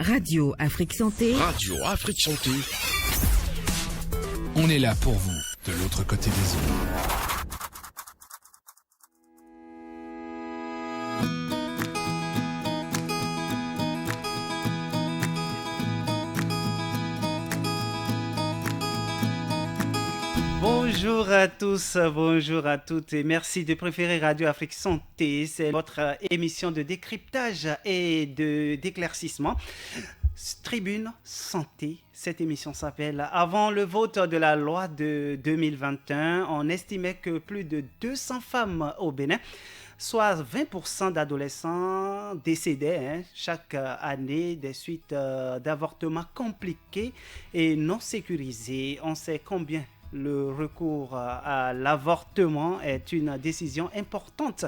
Radio Afrique Santé. Radio Afrique Santé. On est là pour vous, de l'autre côté des ondes. Bonjour à tous, bonjour à toutes et merci de préférer Radio Afrique Santé. C'est votre émission de décryptage et d'éclaircissement. Tribune Santé, cette émission s'appelle « Avant le vote de la loi de 2021 », on estimait que plus de 200 femmes au Bénin, soit 20% d'adolescents décédaient chaque année des suites d'avortements compliqués et non sécurisés. On sait combien le recours à l'avortement est une décision importante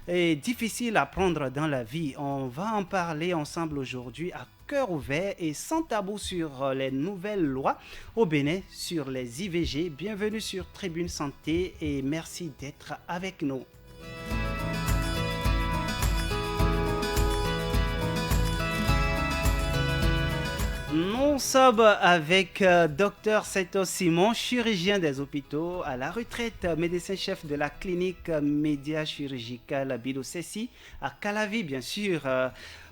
et difficile à prendre dans la vie. On va en parler ensemble aujourd'hui à cœur ouvert et sans tabou sur les nouvelles lois au Bénin sur les IVG. Bienvenue sur Tribune Santé et merci d'être avec nous. Nous sommes avec Dr Seto Simon, chirurgien des hôpitaux à la retraite, médecin-chef de la clinique média-chirurgicale Bidosessi à Calavi, bien sûr,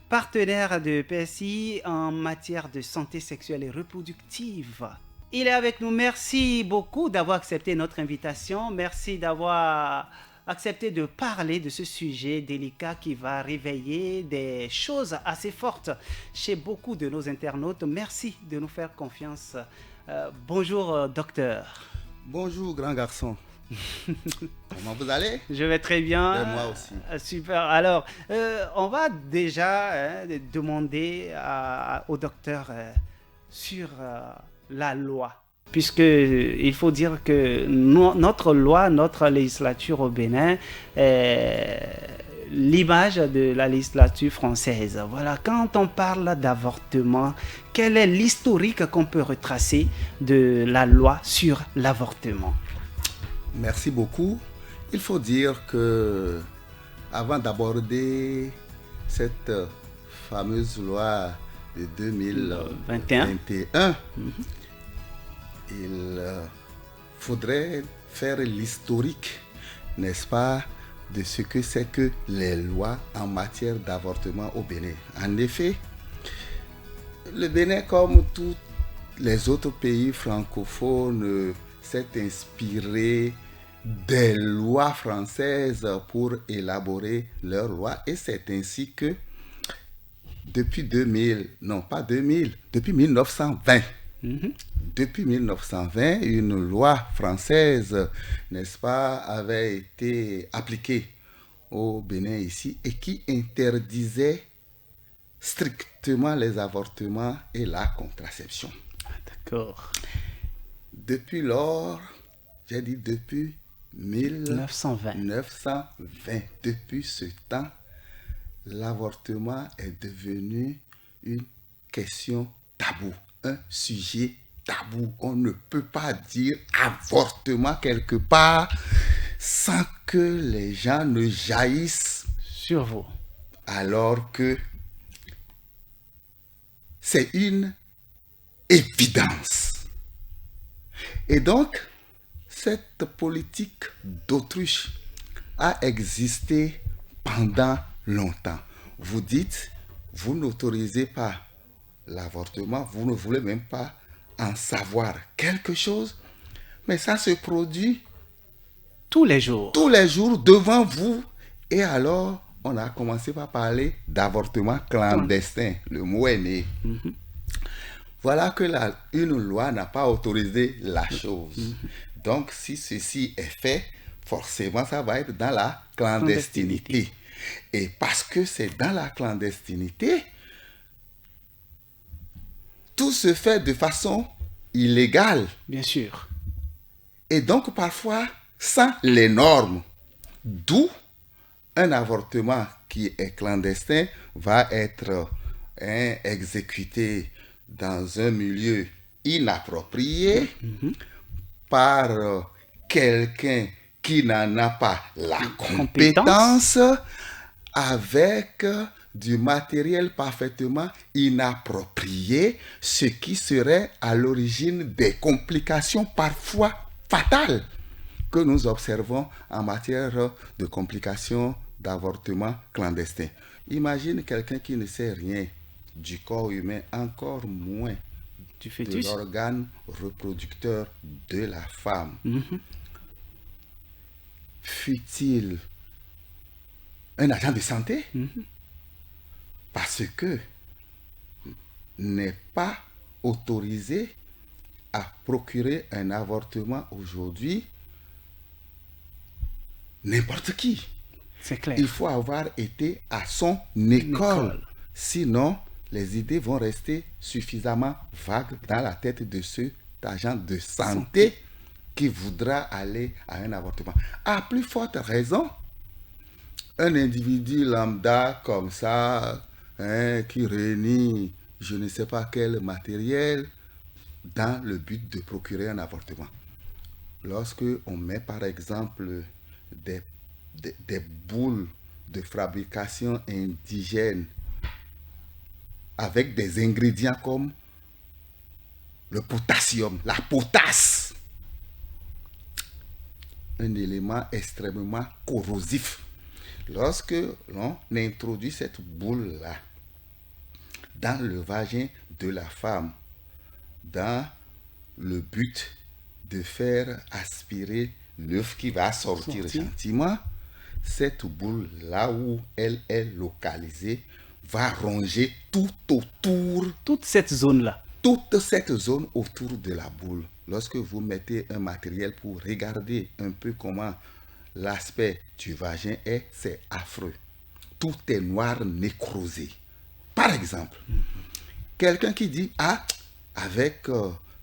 partenaire de PSI en matière de santé sexuelle et reproductive. Il est avec nous. Merci beaucoup d'avoir accepté notre invitation. Merci d'avoir accepté de parler de ce sujet délicat qui va réveiller des choses assez fortes chez beaucoup de nos internautes. Merci de nous faire confiance. Bonjour, docteur. Bonjour, grand garçon. Comment vous allez? Je vais très bien. Et moi aussi. Super. Alors, on va déjà demander au docteur sur la loi. Puisqu'il faut dire que notre loi, notre législature au Bénin est l'image de la législature française. Voilà, quand on parle d'avortement, quel est l'historique qu'on peut retracer de la loi sur l'avortement? Merci beaucoup. Il faut dire que avant d'aborder cette fameuse loi de 2021, il faudrait faire l'historique, n'est-ce pas, de ce que c'est que les lois en matière d'avortement au Bénin. En effet, le Bénin, comme tous les autres pays francophones, s'est inspiré des lois françaises pour élaborer leurs lois. Et c'est ainsi que depuis 1920, depuis 1920, une loi française, n'est-ce pas, avait été appliquée au Bénin ici et qui interdisait strictement les avortements et la contraception. D'accord. Depuis lors, j'ai dit depuis 1920, depuis ce temps, l'avortement est devenu une question taboue. Un sujet tabou. On ne peut pas dire avortement quelque part sans que les gens ne jaillissent sur vous. Alors que c'est une évidence. Et donc, cette politique d'autruche a existé pendant longtemps. Vous dites, vous n'autorisez pas l'avortement, vous ne voulez même pas en savoir quelque chose, mais ça se produit tous les jours devant vous. Et alors, on a commencé par parler d'avortement clandestin. Le mot est né. Voilà que une loi n'a pas autorisé la chose. Donc, si ceci est fait, forcément, ça va être dans la clandestinité. Et parce que c'est dans la clandestinité, tout se fait de façon illégale. Bien sûr. Et donc, parfois, sans les normes. D'où un avortement qui est clandestin va être exécuté dans un milieu inapproprié par quelqu'un qui n'en a pas la compétence, avec du matériel parfaitement inapproprié, ce qui serait à l'origine des complications parfois fatales que nous observons en matière de complications d'avortement clandestin. Imagine quelqu'un qui ne sait rien du corps humain, encore moins Du de fœtus. l'organe reproducteur de la femme. Fut-il un agent de santé? Parce que n'est pas autorisé à procurer un avortement aujourd'hui n'importe qui. C'est clair. Il faut avoir été à son école. École. Sinon, les idées vont rester suffisamment vagues dans la tête de cet agent de santé qui voudra aller à un avortement. À plus forte raison, un individu lambda comme ça, qui réunit je ne sais pas quel matériel dans le but de procurer un avortement. Lorsque on met par exemple des boules de fabrication indigène avec des ingrédients comme le potassium, la potasse, un élément extrêmement corrosif. Lorsque l'on introduit cette boule-là dans le vagin de la femme, dans le but de faire aspirer l'œuf qui va sortir gentiment, cette boule, là où elle est localisée, va ronger tout autour, Toute cette zone-là. toute cette zone autour de la boule. Lorsque vous mettez un matériel pour regarder un peu comment l'aspect du vagin est, c'est affreux. Tout est noir nécrosé. Par exemple, quelqu'un qui dit, ah, avec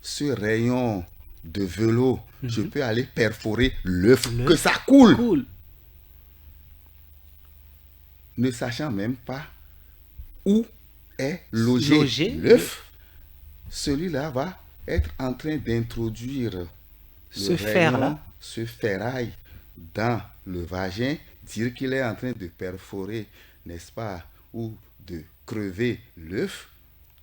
ce rayon de velours, je peux aller perforer l'œuf, que ça coule. Cool. Ne sachant même pas où est logé l'œuf, celui-là va être en train d'introduire Ce fer-là. ce ferraille dans le vagin, dire qu'il est en train de perforer, n'est-ce pas, ou de crever l'œuf.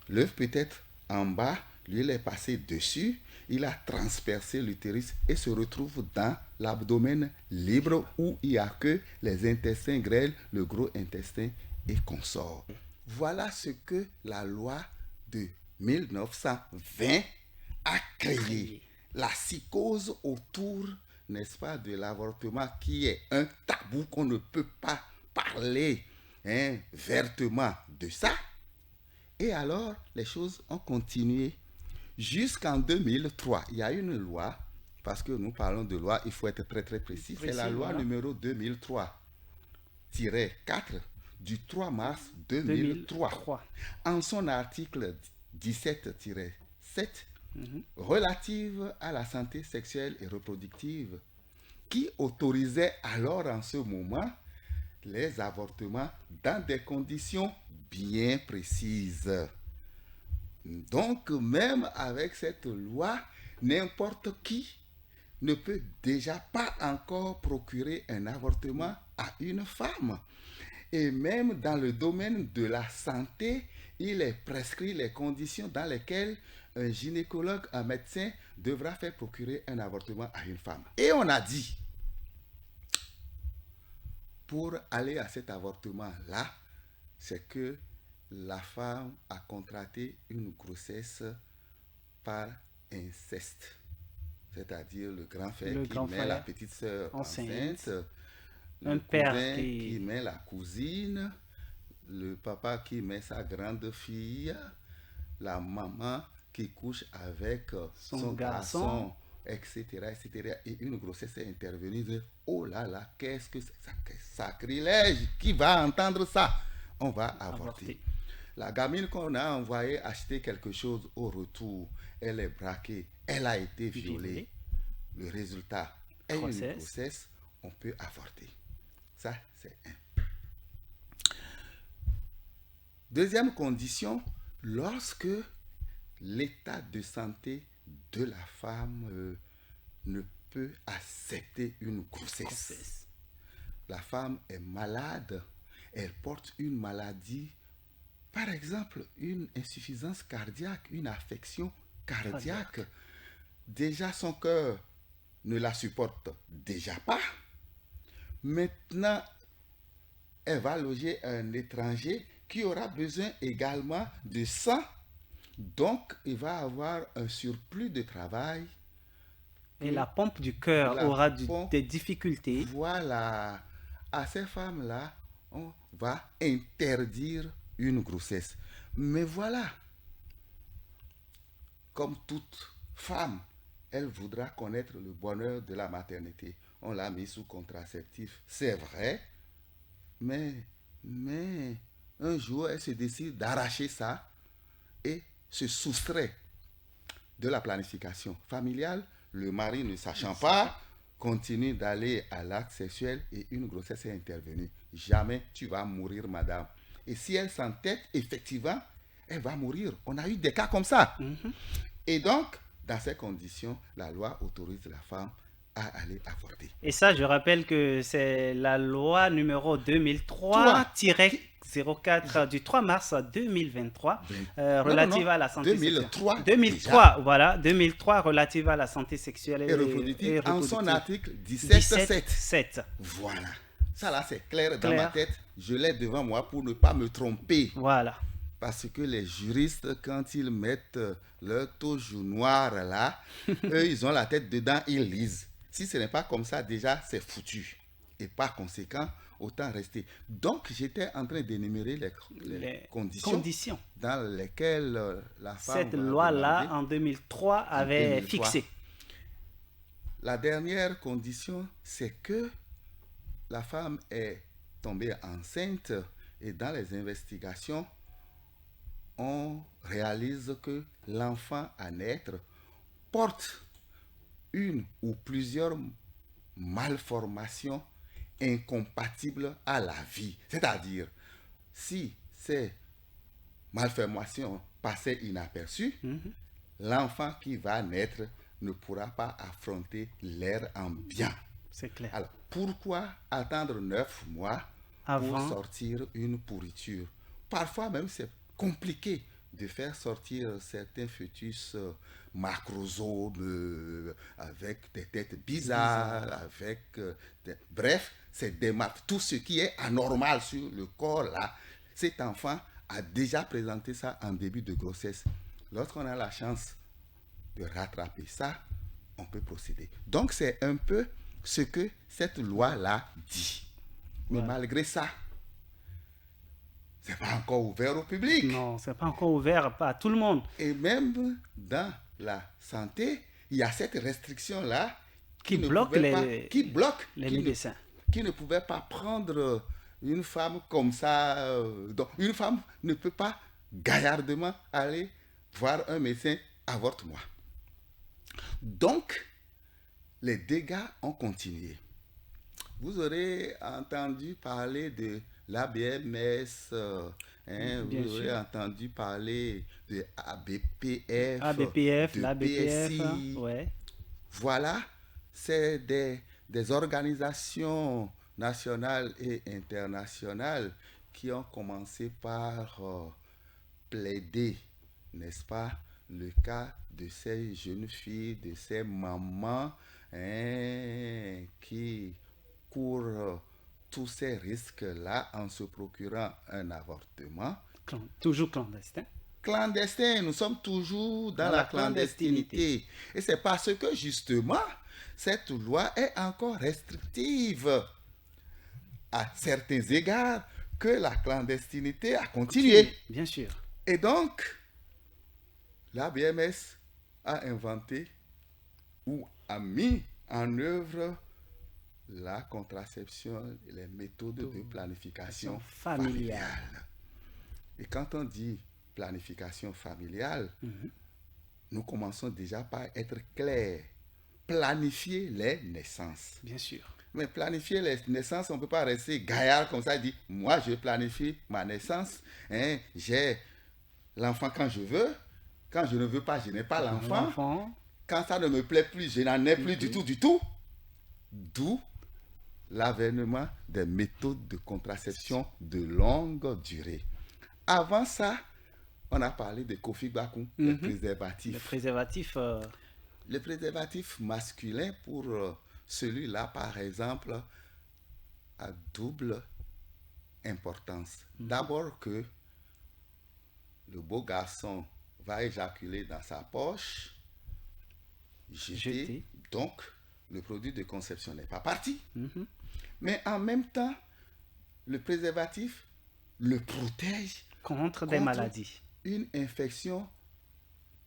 L'œuf peut être en bas, lui il est passé dessus, il a transpercé l'utérus et se retrouve dans l'abdomen libre où il n'y a que les intestins grêles, le gros intestin et consorts. Voilà ce que la loi de 1920 a créé. La psychose autour, n'est-ce pas, de l'avortement qui est un tabou qu'on ne peut pas parler vertement de ça. Et alors, les choses ont continué jusqu'en 2003. Il y a une loi, parce que nous parlons de loi, il faut être très très précis. C'est la loi numéro 2003-4 du 3 mars 2003. En son article 17-7, relative à la santé sexuelle et reproductive, qui autorisait alors en ce moment les avortements dans des conditions bien précises. Donc, même avec cette loi, n'importe qui ne peut déjà pas encore procurer un avortement à une femme. Et même dans le domaine de la santé, il est prescrit les conditions dans lesquelles un gynécologue, un médecin, devra faire procurer un avortement à une femme. Et on a dit, pour aller à cet avortement-là, c'est que la femme a contracté une grossesse par inceste. C'est-à-dire le grand frère qui met la petite sœur enceinte, le cousin qui met la cousine, le papa qui met sa grande fille, la maman qui couche avec son garçon, etc., etc. Et une grossesse est intervenue. Oh là là, qu'est-ce que c'est ça? Sacrilège! Qui va entendre ça? On va avorter. La gamine qu'on a envoyée acheter quelque chose au retour, elle est braquée, elle a été violée. Le résultat est une grossesse, on peut avorter. Ça, c'est un. Deuxième condition, lorsque l'état de santé de la femme ne peut accepter une grossesse. La femme est malade, elle porte une maladie, par exemple une insuffisance cardiaque, une affection cardiaque, déjà son cœur ne la supporte déjà pas. Maintenant, elle va loger un étranger qui aura besoin également de sang. Donc, il va avoir un surplus de travail. Et la pompe du cœur La aura pompe- des difficultés. Voilà. À ces femmes-là, on va interdire une grossesse. Mais voilà, comme toute femme, elle voudra connaître le bonheur de la maternité. On l'a mis sous contraceptif, c'est vrai, mais un jour, elle se décide d'arracher ça et se soustrait de la planification familiale. Le mari, ne sachant pas, continue d'aller à l'acte sexuel et une grossesse est intervenue. Jamais tu vas mourir, madame. Et si elle s'entête, effectivement, elle va mourir. On a eu des cas comme ça. Et donc, dans ces conditions, la loi autorise la femme à aller avorter. Et ça, je rappelle que c'est la loi numéro 2003-04 du 3 mars 2023 relative à la santé 2003, sexuelle. 2003, voilà, 2003 relative à la santé sexuelle Et reproductive, en son article 17.7. 7. Voilà. Ça là, c'est clair dans Clair. ma tête. Je l'ai devant moi pour ne pas me tromper. Voilà. Parce que les juristes, quand ils mettent leur touche noire là, eux, ils ont la tête dedans, ils lisent. Si ce n'est pas comme ça, déjà, c'est foutu. Et par conséquent, autant rester. Donc, j'étais en train d'énumérer les conditions dans lesquelles la femme Cette va loi-là, demander. en 2003, avait 2003. fixé. La dernière condition, c'est que la femme est tombée enceinte et dans les investigations, on réalise que l'enfant à naître porte une ou plusieurs malformations incompatibles à la vie. C'est-à-dire, si ces malformations passaient inaperçues, l'enfant qui va naître ne pourra pas affronter l'ère ambiante. C'est clair. Alors, pourquoi attendre 9 mois Avant. pour sortir une pourriture? Parfois même, c'est compliqué de faire sortir certains fœtus macrosomes avec des têtes bizarres, avec bref, c'est tout ce qui est anormal sur le corps là. Cet enfant a déjà présenté ça en début de grossesse. Lorsqu'on a la chance de rattraper ça, on peut procéder. Donc c'est un peu ce que cette loi-là dit. Mais malgré ça, c'est pas encore ouvert au public. Non, c'est pas encore ouvert à tout le monde. Et même dans la santé, il y a cette restriction-là Qui ne bloque pouvait les- pas- qui bloque, les qui ne- médecins. qui ne pouvait pas prendre une femme comme ça. Donc, une femme ne peut pas gaillardement aller voir un médecin avorte-moi. Donc, les dégâts ont continué. Vous aurez entendu parler de l'ABMS, Bien vous aurez sûr. entendu parler de ABPF, ABPF, de l'ABPF, BSI. ouais. Voilà, c'est des organisations nationales et internationales qui ont commencé par plaider, n'est-ce pas, le cas de ces jeunes filles, de ces mamans qui courent tous ces risques-là en se procurant un avortement. Toujours clandestin. Clandestin, nous sommes toujours dans la clandestinité. Et c'est parce que justement, cette loi est encore restrictive à certains égards que la clandestinité a continué. Bien sûr. Et donc, la BMS a inventé ou a mis en œuvre la contraception et les méthodes de planification familiale. Et quand on dit planification familiale, nous commençons déjà par être clairs. Planifier les naissances. Bien sûr. Mais planifier les naissances, on ne peut pas rester gaillard comme ça et dire, moi je planifie ma naissance, j'ai l'enfant quand je veux, quand je ne veux pas, je n'ai pas l'enfant, quand ça ne me plaît plus, je n'en ai plus du tout. D'où l'avènement des méthodes de contraception de longue durée. Avant ça, on a parlé de Kofi Bakou, les préservatifs. Le préservatif, Le préservatif masculin, pour celui-là, par exemple, a double importance. D'abord que le beau garçon va éjaculer dans sa poche, jeter. Donc le produit de conception n'est pas parti. Mais en même temps, le préservatif le protège contre des maladies. Une infection,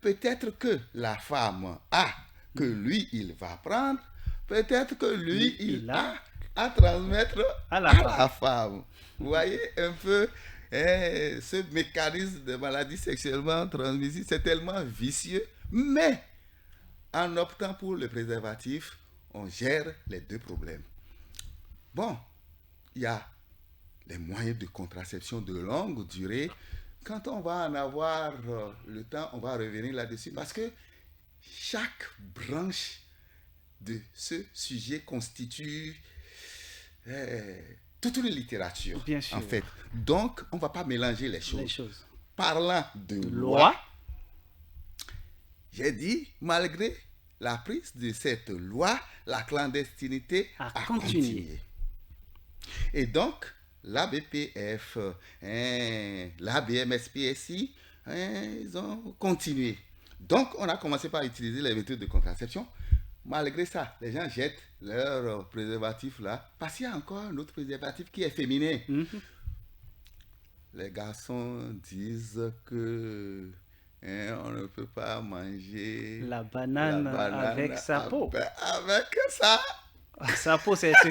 peut-être que la femme a, que lui il va prendre, peut-être que lui il a à transmettre à la femme. Vous voyez un peu ce mécanisme de maladie sexuellement transmissible, c'est tellement vicieux, mais en optant pour le préservatif, on gère les deux problèmes. Bon, il y a les moyens de contraception de longue durée. Quand on va en avoir le temps, on va revenir là-dessus parce que chaque branche de ce sujet constitue toute une littérature, bien sûr, en fait. Donc, on ne va pas mélanger les choses. Parlant de loi, j'ai dit, malgré la prise de cette loi, la clandestinité a continué. Et donc, la BPF, la BMSPSI, ils ont continué. Donc, on a commencé par utiliser les méthodes de contraception. Malgré ça, les gens jettent leur préservatif là, parce qu'il y a encore un autre préservatif qui est féminin. Les garçons disent que on ne peut pas manger la banane avec sa peau. Avec ça. Sa peau, c'est ce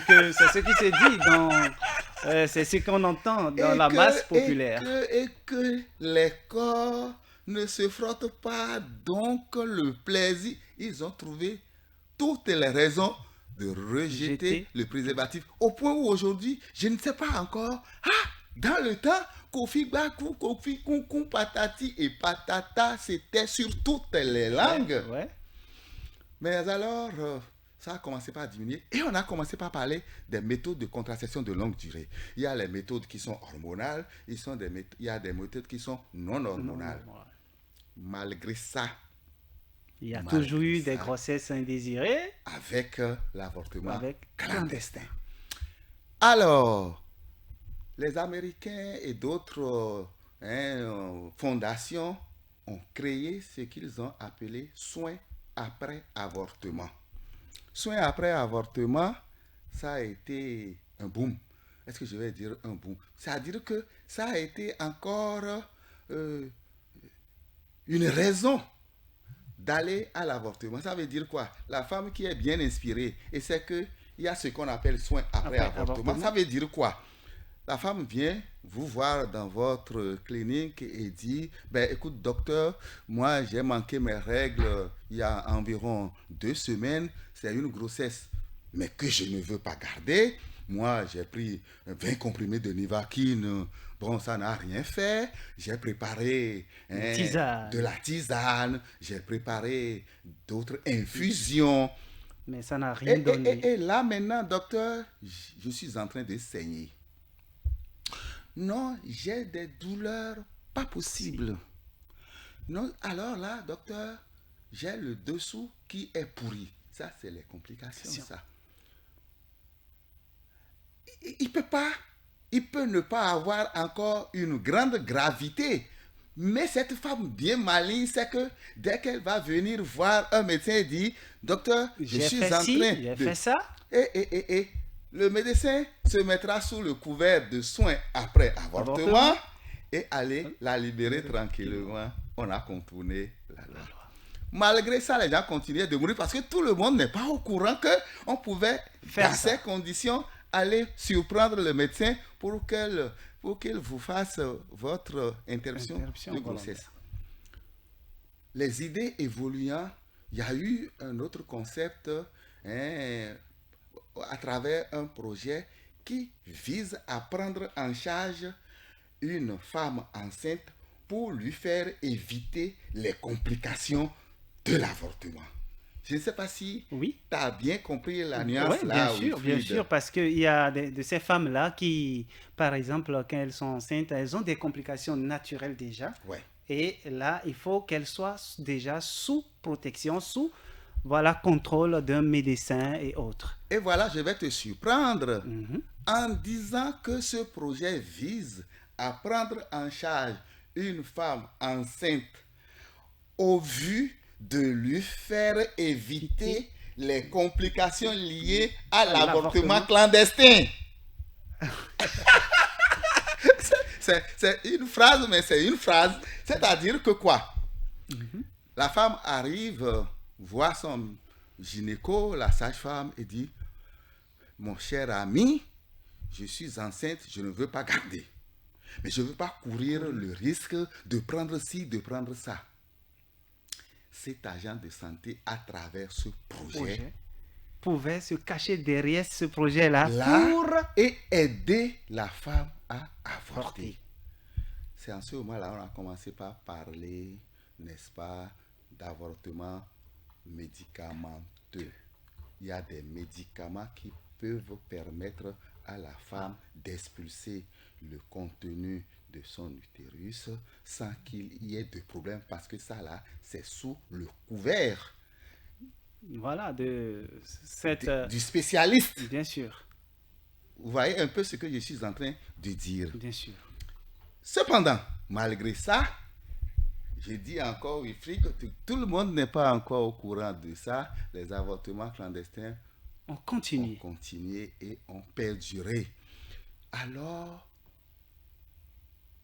qui se dit dans... c'est ce qu'on entend dans la masse populaire. Et que les corps ne se frottent pas, donc le plaisir, ils ont trouvé toutes les raisons de rejeter le préservatif. Au point où aujourd'hui, je ne sais pas encore, dans le temps, Kofi Bakou, Kofi Kunkum, patati et patata, c'était sur toutes les langues. Ouais. Mais alors... ça a commencé par diminuer et on a commencé par parler des méthodes de contraception de longue durée. Il y a les méthodes qui sont hormonales, il y a des méthodes qui sont non hormonales. Malgré ça, il y a toujours eu des grossesses indésirées avec l'avortement clandestin. Alors, les Américains et d'autres fondations ont créé ce qu'ils ont appelé soins après avortement. Soins après avortement, ça a été un boom. Est-ce que je vais dire un boom? C'est-à-dire que ça a été encore une raison d'aller à l'avortement. Ça veut dire quoi? La femme qui est bien inspirée et c'est qu'il y a ce qu'on appelle soins après avortement. Ça veut dire quoi? La femme vient vous voir dans votre clinique et dit, écoute docteur, moi j'ai manqué mes règles il y a environ 2 semaines, c'est une grossesse, mais que je ne veux pas garder. Moi j'ai pris 20 comprimés de Nivaquine, bon ça n'a rien fait. J'ai préparé de la tisane, j'ai préparé d'autres infusions. Mais ça n'a rien donné. Et là maintenant docteur, je suis en train de saigner. Non, j'ai des douleurs pas possibles. Non, alors là, docteur, j'ai le dessous qui est pourri. Ça, c'est les complications, ça. Il peut ne pas avoir encore une grande gravité. Mais cette femme bien maligne, c'est que dès qu'elle va venir voir un médecin et dit, docteur, je suis en train de... fait ça. Le médecin se mettra sous le couvert de soins après avortement et aller la libérer tranquillement. On a contourné la loi. Malgré ça, les gens continuaient de mourir parce que tout le monde n'est pas au courant qu'on pouvait, dans ces conditions, aller surprendre le médecin pour qu'il vous fasse votre interruption de grossesse. Les idées évoluant, il y a eu un autre concept à travers un projet qui vise à prendre en charge une femme enceinte pour lui faire éviter les complications de l'avortement. Je ne sais pas si Oui. tu as bien compris la Ouais, nuance là, bien Wilfried. sûr, parce qu'il y a de ces femmes-là qui, par exemple, quand elles sont enceintes, elles ont des complications naturelles déjà. Ouais. Et là, il faut qu'elles soient déjà sous protection, sous voilà, contrôle d'un médecin et autres. Et voilà, je vais te surprendre Mhm. en disant que ce projet vise à prendre en charge une femme enceinte au vu de lui faire éviter les complications liées à l'avortement L'avortement. clandestin. C'est une phrase, mais c'est une phrase. C'est-à-dire que quoi? La femme arrive, voit son gynéco, la sage-femme, et dit, mon cher ami, je suis enceinte, je ne veux pas garder. Mais je ne veux pas courir le risque de prendre ci, de prendre ça. Cet agent de santé, à travers ce projet, Pouvait se cacher derrière ce projet-là là, pour et aider la femme à avorter. porter. C'est en ce moment-là on a commencé par parler, n'est-ce pas, d'avortement médicamenteux. Il y a des médicaments qui peuvent permettre à la femme d'expulser le contenu de son utérus sans qu'il y ait de problème parce que ça là, c'est sous le couvert Voilà, de cette... du spécialiste. bien sûr, Vous voyez un peu ce que je suis en train de dire. bien sûr. Cependant, malgré ça, je dis encore, Wilfried, que tout le monde n'est pas encore au courant de ça. Les avortements clandestins On ont continue. continué et ont perduré. Alors,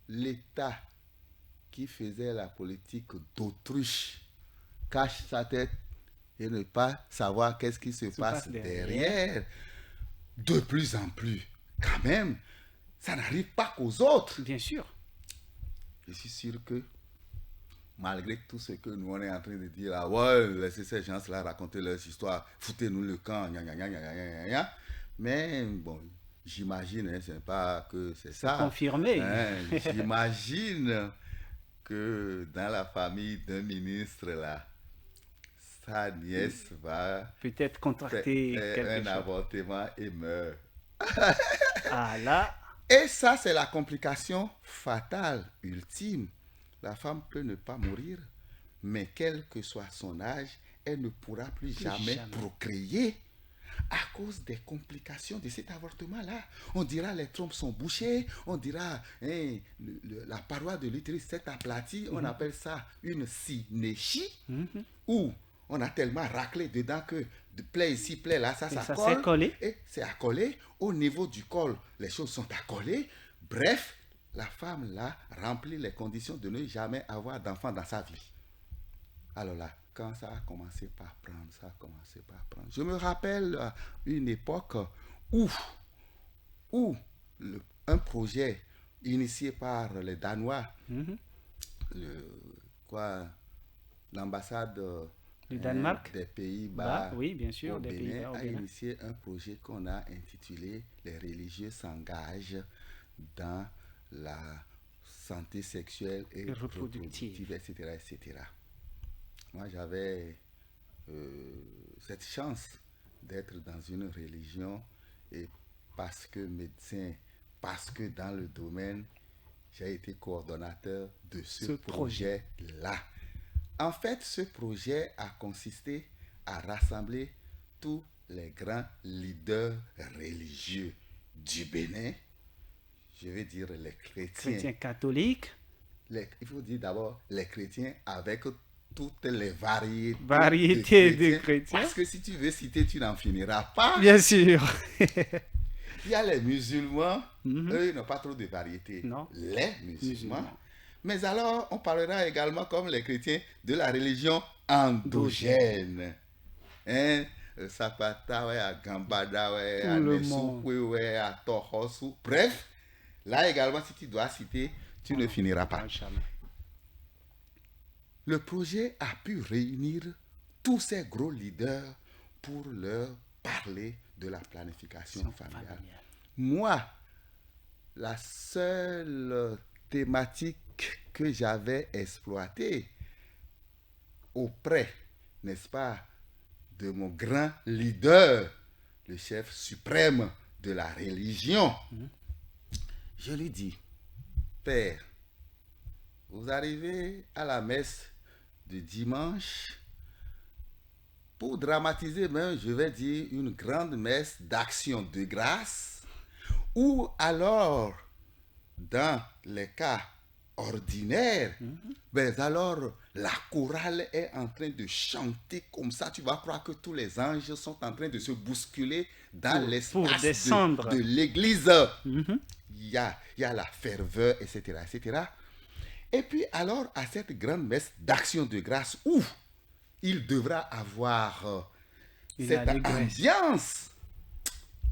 l'État qui faisait la politique d'autruche cache sa tête et ne pas savoir qu'est-ce qui se passe derrière. De plus en plus, quand même, ça n'arrive pas qu'aux autres. Bien sûr. Je suis sûr que malgré tout ce que nous on est en train de dire, ah ouais, laissez ces gens-là raconter leurs histoires, foutez-nous le camp, gna, gna, gna, gna, gna, gna, gna. Mais bon, j'imagine, hein, c'est pas que c'est ça. Confirmé. Hein, j'imagine que dans la famille d'un ministre là, sa nièce va Peut-être contracter faire quelque un chose. avortement et meurt. Ah là, Et ça, c'est la complication fatale, ultime. La femme peut ne pas mourir, mais quel que soit son âge, elle ne pourra plus jamais procréer à cause des complications de cet avortement-là. On dira les trompes sont bouchées, on dira hein, la paroi de l'utérus s'est aplatie, on appelle ça une synéchie, où on a tellement raclé dedans que de plaie ici, plaie là, ça ça colle. s'est collé. Et c'est accolé. Au niveau du col, les choses sont accolées. Bref, la femme là remplit les conditions de ne jamais avoir d'enfant dans sa vie. Alors là, quand ça a commencé par prendre, ça a commencé par prendre. Je me rappelle une époque où un projet initié par les Danois, l'ambassade Du Danemark. des Pays-Bas, oui, bien sûr, au des Bénin, Pays-Bas au a Bénin. initié un projet qu'on a intitulé Les religieux s'engagent dans la santé sexuelle et reproductive, etc., etc. Moi, j'avais cette chance d'être dans une religion et parce que médecin, parce que dans le domaine, j'ai été coordonnateur de ce projet-là. En fait, ce projet a consisté à rassembler tous les grands leaders religieux du Bénin, je vais dire les chrétiens. Chrétiens catholiques. Il faut dire d'abord les chrétiens avec toutes les variétés, de chrétiens. Parce que si tu veux citer, tu n'en finiras pas. Bien sûr. Il y a les musulmans, eux, ils n'ont pas trop de variétés. Non. Les musulmans. Mais alors, on parlera également, comme les chrétiens, de la religion endogène. Hein? Sapata, ouais, à Gambada, ouais, à Nesukwe, ouais, à Tohosu. Bref, là également, si tu dois citer, tu ne finiras pas. Le projet a pu réunir tous ces gros leaders pour leur parler de la planification familiale. Moi, la seule thématique que j'avais exploitée auprès, n'est-ce pas, de mon grand leader, le chef suprême de la religion. Je lui dis, Père, vous arrivez à la messe de dimanche, pour dramatiser même, je vais dire une grande messe d'action de grâce, ou alors, dans les cas ordinaires, ben alors la chorale est en train de chanter comme ça, tu vas croire que tous les anges sont en train de se bousculer dans Pour l'espace descendre. de l'église. Il y a la ferveur, etc., etc. Et puis alors, à cette grande messe d'action de grâce, où il devra avoir cette ambiance,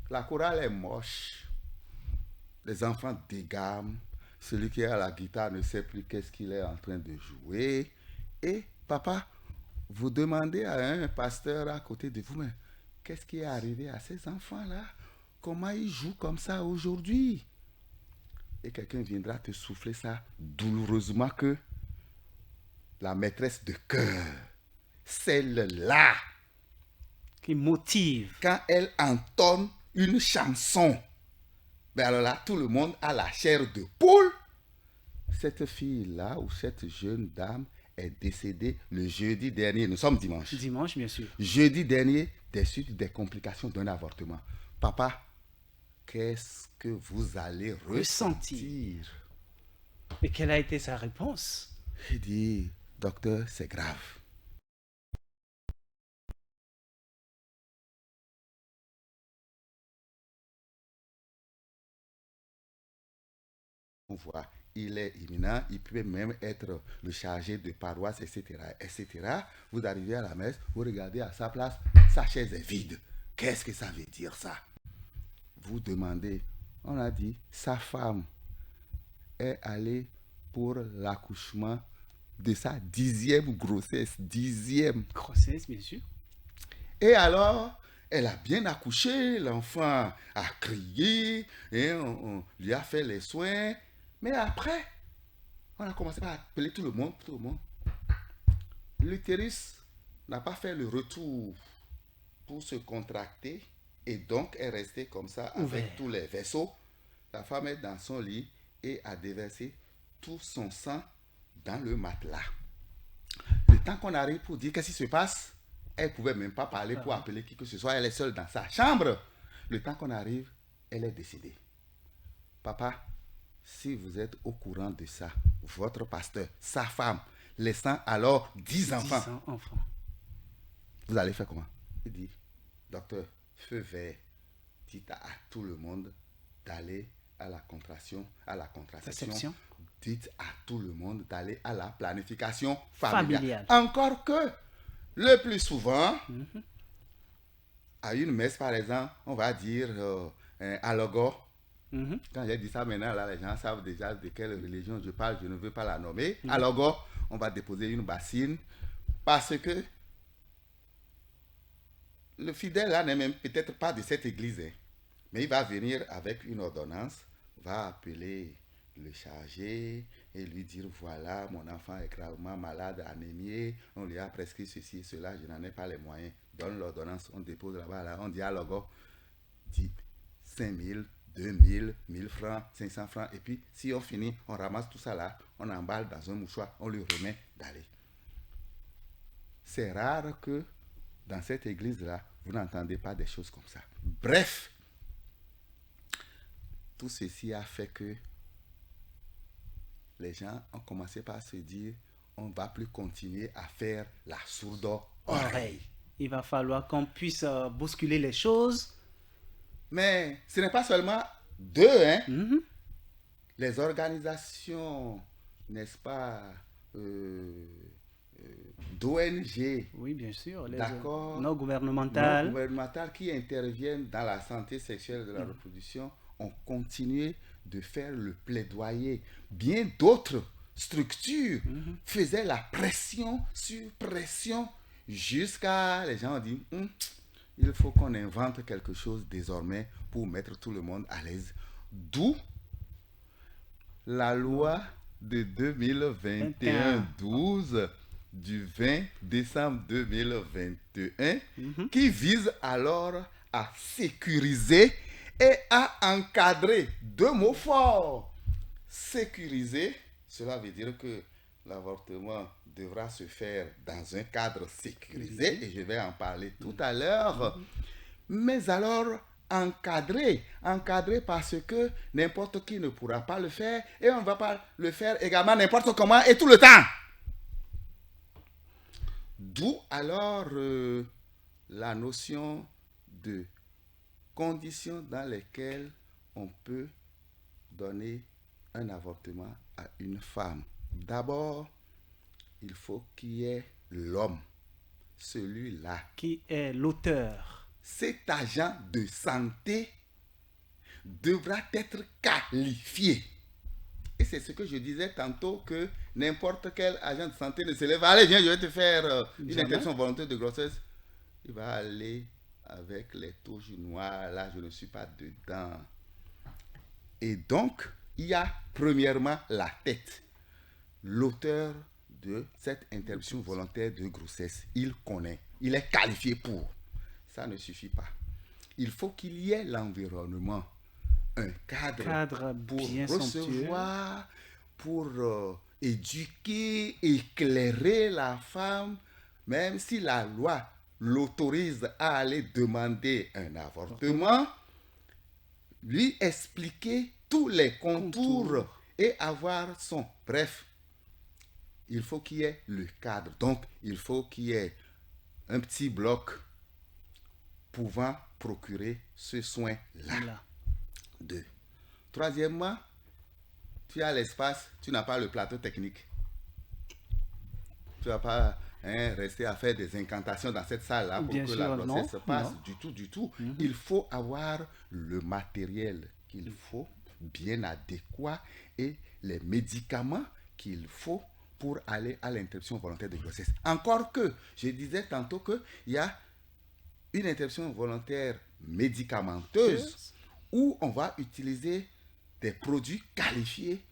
la chorale est moche, les enfants dégament, celui qui est à la guitare ne sait plus qu'est-ce qu'il est en train de jouer. Et papa, vous demandez à un pasteur à côté de vous, mais qu'est-ce qui est arrivé à ces enfants-là? Comment ils jouent comme ça aujourd'hui? Et quelqu'un viendra te souffler ça douloureusement que la maîtresse de chœur, celle-là, Qui motive. quand elle entonne une chanson, ben alors là, tout le monde a la chair de poule. Cette fille-là ou cette jeune dame est décédée le jeudi dernier. Nous sommes dimanche. Dimanche, bien sûr. Jeudi dernier, des suites des complications d'un avortement. Papa, qu'est-ce que vous allez ressentir? Et quelle a été sa réponse? Il dit, docteur, c'est grave. On voit, il est imminent, il peut même être le chargé de paroisse, etc., etc. Vous arrivez à la messe, vous regardez à sa place, sa chaise est vide. Qu'est-ce que ça veut dire ça? Vous demandez, on a dit, sa femme est allée pour l'accouchement de sa 10e grossesse. 10e. Grossesse, bien sûr. Et alors, elle a bien accouché, l'enfant a crié, et on lui a fait les soins. Mais après, on a commencé par appeler tout le monde, tout le monde. L'utérus n'a pas fait le retour pour se contracter et donc est resté comme ça avec tous les vaisseaux. La femme est dans son lit et a déversé tout son sang dans le matelas. Le temps qu'on arrive pour dire qu'est-ce qui se passe, elle ne pouvait même pas parler pour appeler qui que ce soit. Elle est seule dans sa chambre. Le temps qu'on arrive, elle est décédée. Papa, si vous êtes au courant de ça, votre pasteur, sa femme, laissant alors 10 enfants, vous allez faire comment? Il dit, docteur, feu vert, dites à tout le monde d'aller à la contraception, dites à tout le monde d'aller à la planification familiale. Encore que, le plus souvent, à une messe par exemple, on va dire à logo. Quand j'ai dit ça maintenant, là, les gens savent déjà de quelle religion je parle, je ne veux pas la nommer. Alors, on va déposer une bassine parce que le fidèle là n'est même peut-être pas de cette église, hein, mais il va venir avec une ordonnance, va appeler le chargé et lui dire voilà, mon enfant est gravement malade, anémié, on lui a prescrit ceci et cela, je n'en ai pas les moyens. Donne l'ordonnance, on dépose là-bas, là, on dit alors, dit 5 000, 2 000, 1 000 francs, 500 francs, et puis si on finit, on ramasse tout ça là, on emballe dans un mouchoir, on lui remet d'aller. C'est rare que dans cette église-là, vous n'entendez pas des choses comme ça. Bref, tout ceci a fait que les gens ont commencé par se dire, on ne va plus continuer à faire la sourde oreille. Il va falloir qu'on puisse bousculer les choses. Mais ce n'est pas seulement deux, hein. Les organisations, n'est-ce pas, d'ONG, oui, bien sûr, non gouvernementales qui interviennent dans la santé sexuelle de la reproduction ont continué de faire le plaidoyer. Bien d'autres structures faisaient la pression sur pression jusqu'à les gens ont dit il faut qu'on invente quelque chose désormais pour mettre tout le monde à l'aise. D'où la loi de 2021-12 du 20 décembre 2021 qui vise alors à sécuriser et à encadrer, deux mots forts. Sécuriser, cela veut dire que l'avortement devra se faire dans un cadre sécurisé, et je vais en parler tout à l'heure. Mais alors, encadré parce que n'importe qui ne pourra pas le faire, et on ne va pas le faire également n'importe comment et tout le temps. D'où alors la notion de conditions dans lesquelles on peut donner un avortement à une femme. D'abord, il faut qu'il y ait l'homme, celui-là. Qui est l'auteur? Cet agent de santé devra être qualifié. Et c'est ce que je disais tantôt, que n'importe quel agent de santé ne se lève. Allez, viens, je vais te faire une interruption volontaire de grossesse. Il va aller avec les touches noires. Là, je ne suis pas dedans. Et donc, il y a premièrement la tête. L'auteur de cette interruption volontaire de grossesse, il connaît. Il est qualifié pour. Ça ne suffit pas. Il faut qu'il y ait l'environnement. Un cadre pour bien recevoir, pour éduquer, éclairer la femme, même si la loi l'autorise à aller demander un avortement, lui expliquer tous les contours et avoir son... Bref, il faut qu'il y ait le cadre. Donc, il faut qu'il y ait un petit bloc pouvant procurer ce soin-là. 2. Troisièmement, tu as l'espace, tu n'as pas le plateau technique. Tu ne vas pas rester à faire des incantations dans cette salle-là pour que la grossesse se passe. Du tout. Il faut avoir le matériel qu'il faut, bien adéquat, et les médicaments qu'il faut pour aller à l'interruption volontaire de grossesse. Encore que, je disais tantôt qu'il y a une interruption volontaire médicamenteuse où on va utiliser des produits qualifiés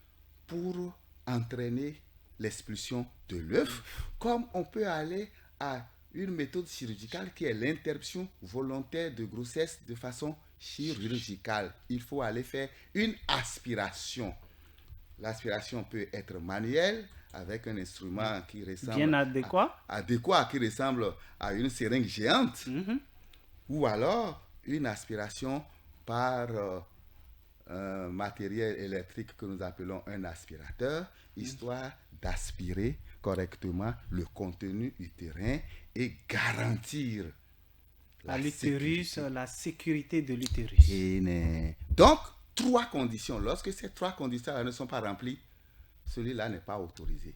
pour entraîner l'expulsion de l'œuf, comme on peut aller à une méthode chirurgicale qui est l'interruption volontaire de grossesse de façon chirurgicale. Il faut aller faire une aspiration. L'aspiration peut être manuelle avec un instrument qui ressemble bien adéquat, qui ressemble à une seringue géante, ou alors une aspiration par un matériel électrique que nous appelons un aspirateur, histoire d'aspirer correctement le contenu utérin et garantir à l'utérus, la sécurité de l'utérus. Donc, 3 conditions. Lorsque ces 3 conditions ne sont pas remplies, celui-là n'est pas autorisé.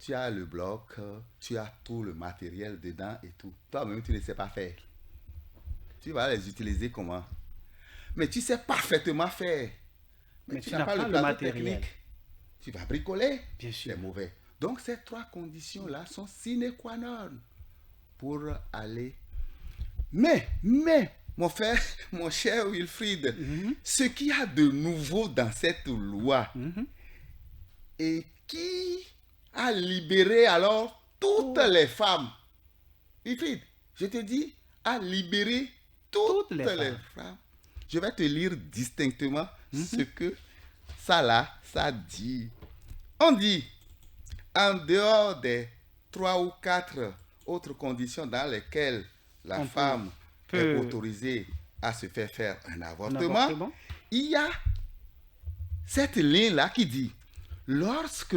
Tu as le bloc, tu as tout le matériel dedans et tout. Toi-même, tu ne sais pas faire. Tu vas les utiliser comment? Mais tu sais parfaitement faire. Mais tu n'as pas le plateau technique. Tu vas bricoler. Bien sûr. C'est mauvais. Donc, ces 3 conditions-là sont sine qua non pour aller. Mais, mon frère, mon cher Wilfried, ce qu'il y a de nouveau dans cette loi et qui a libéré alors toutes les femmes. Wilfried, je te dis, a libéré toutes les femmes. Je vais te lire distinctement ce que ça dit. On dit, en dehors des 3 ou 4 autres conditions dans lesquelles la femme est autorisée à se faire un avortement, il y a cette ligne-là qui dit, lorsque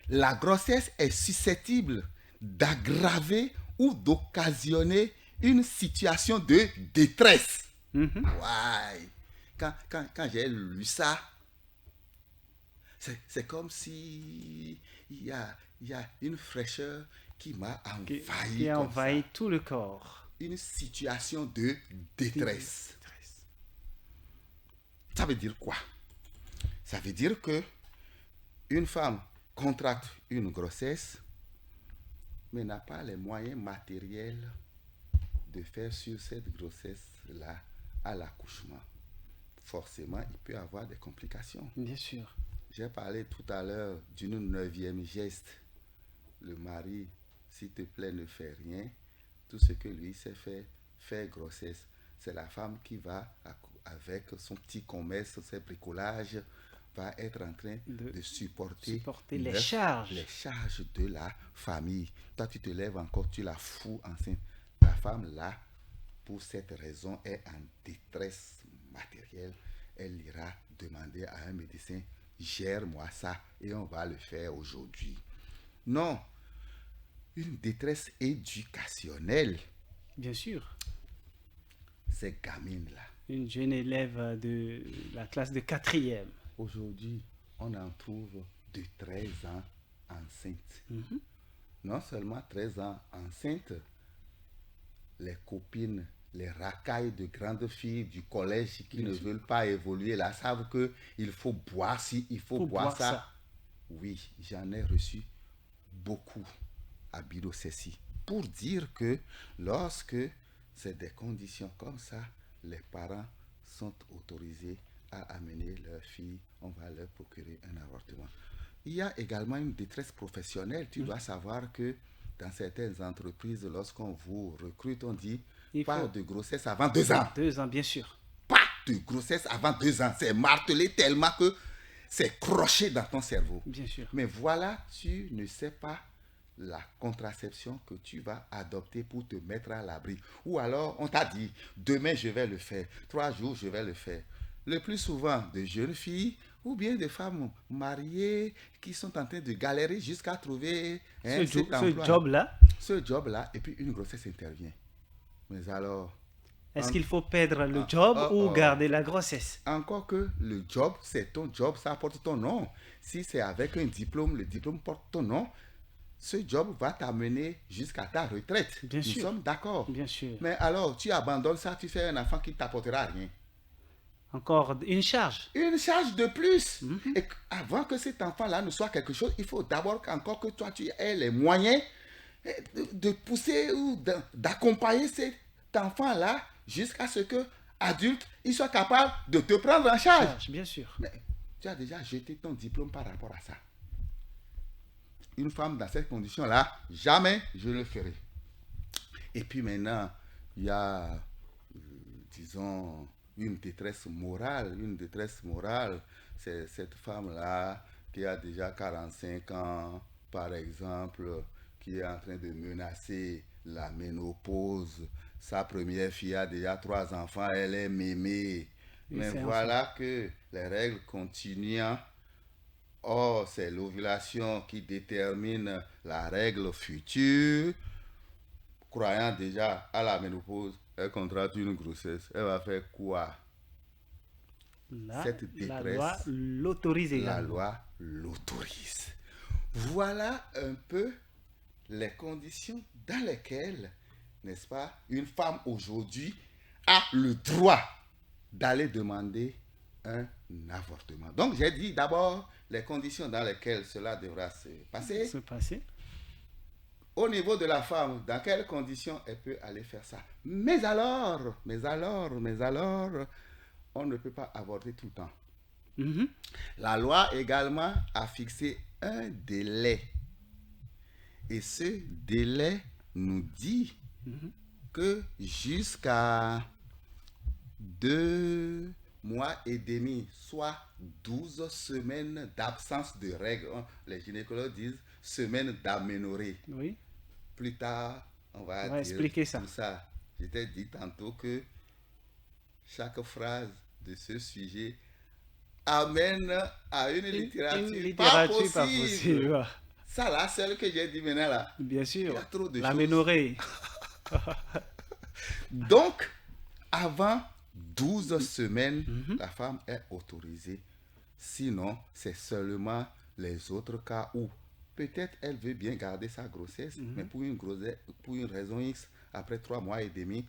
la grossesse est susceptible d'aggraver ou d'occasionner une situation de détresse. Ouais. Quand j'ai lu ça, c'est comme si il y a une fraîcheur qui m'a envahi. Qui a envahi tout le corps. Une situation de détresse. Ça veut dire quoi? Ça veut dire que une femme contracte une grossesse, mais n'a pas les moyens matériels de faire sur cette grossesse-là à l'accouchement. Forcément, il peut y avoir des complications. Bien sûr. J'ai parlé tout à l'heure d'une 9e geste. le mari, s'il te plaît, ne fait rien. Tout ce que lui sait faire grossesse. C'est la femme qui va, avec son petit commerce, ses bricolages, va être en train de supporter les charges de la famille. Toi, tu te lèves encore, tu la fous enceinte. La femme, là, pour cette raison, est en détresse matérielle. Elle ira demander à un médecin, gère-moi ça et on va le faire aujourd'hui. Non, une détresse éducationnelle. Bien sûr. Ces gamines-là. Une jeune élève de la classe de 4e. Aujourd'hui, on en trouve de 13 ans enceintes. Non seulement 13 ans enceintes, les copines, les racailles de grandes filles du collège qui ne veulent pas évoluer, là, savent qu'il faut boire ci, il faut boire ça. Oui, j'en ai reçu beaucoup à Bidosessi pour dire que lorsque c'est des conditions comme ça, les parents sont autorisés à amener leur fille, on va leur procurer un avortement. Il y a également une détresse professionnelle. Tu dois savoir que dans certaines entreprises, lorsqu'on vous recrute, on dit pas de grossesse avant 2 ans. 2 ans, bien sûr. Pas de grossesse avant 2 ans. C'est martelé tellement que c'est croché dans ton cerveau. Bien sûr. Mais voilà, tu ne sais pas la contraception que tu vas adopter pour te mettre à l'abri. Ou alors, on t'a dit, demain je vais le faire, 3 jours je vais le faire. Le plus souvent, de jeunes filles ou bien des femmes mariées qui sont en train de galérer jusqu'à trouver ce job-là. Ce job-là, et puis une grossesse intervient. Mais alors... Est-ce qu'il faut perdre le job ou garder la grossesse? Encore que le job, c'est ton job, ça porte ton nom. Si c'est avec un diplôme, le diplôme porte ton nom. Ce job va t'amener jusqu'à ta retraite. Nous sommes d'accord. Bien sûr. Mais alors, tu abandonnes ça, tu fais un enfant qui ne t'apportera rien. Encore une charge. Une charge de plus. Et avant que cet enfant-là ne soit quelque chose, il faut d'abord encore que toi, tu aies les moyens de pousser ou d'accompagner cet enfant-là jusqu'à ce que, adulte, il soit capable de te prendre en charge. Bien sûr. Mais tu as déjà jeté ton diplôme par rapport à ça. Une femme dans cette condition-là, jamais je le ferai. Et puis maintenant, il y a, disons, une détresse morale. Une détresse morale, c'est cette femme-là qui a déjà 45 ans, par exemple, qui est en train de menacer la ménopause. Sa première fille a déjà 3 enfants, elle est mémée. Mais voilà que les règles continuent. Or, c'est l'ovulation qui détermine la règle future. Croyant déjà à la ménopause, elle contracte une grossesse. Elle va faire quoi? Cette détresse, la loi l'autorise également. La loi l'autorise. Voilà un peu les conditions dans lesquelles, n'est-ce pas, une femme aujourd'hui a le droit d'aller demander un avortement. Donc, j'ai dit d'abord les conditions dans lesquelles cela devra se passer. Au niveau de la femme, dans quelles conditions elle peut aller faire ça? Mais alors, on ne peut pas avorter tout le temps. La loi également a fixé un délai. Et ce délai nous dit que jusqu'à 2 mois et demi, soit 12 semaines d'absence de règles. Les gynécologues disent semaines d'aménorrhée. Oui. Plus tard, on va dire expliquer ça. Tout ça. Je t'ai dit tantôt que chaque phrase de ce sujet amène à une littérature pas possible. Ça là, celle que j'ai dit maintenant là. Bien sûr. Il y a trop de l'aménorrhée. Donc, avant 12 semaines, la femme est autorisée. Sinon, c'est seulement les autres cas où peut-être elle veut bien garder sa grossesse, mais pour une raison X, après 3 mois et demi,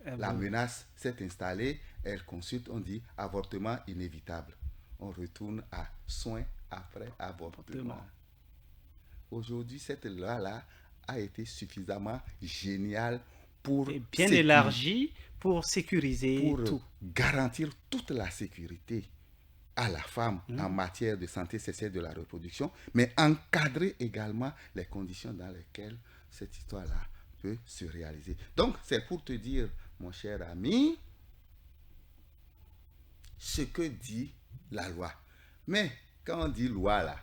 la menace s'est installée, elle consulte, on dit avortement inévitable. On retourne à soins après avortement. Aujourd'hui, cette loi-là a été suffisamment géniale pour bien élargie pour sécuriser pour tout. Garantir toute la sécurité à la femme en matière de santé sexuelle de la reproduction, mais encadrer également les conditions dans lesquelles cette histoire-là peut se réaliser. Donc, c'est pour te dire, mon cher ami, ce que dit la loi. Mais quand on dit loi, là,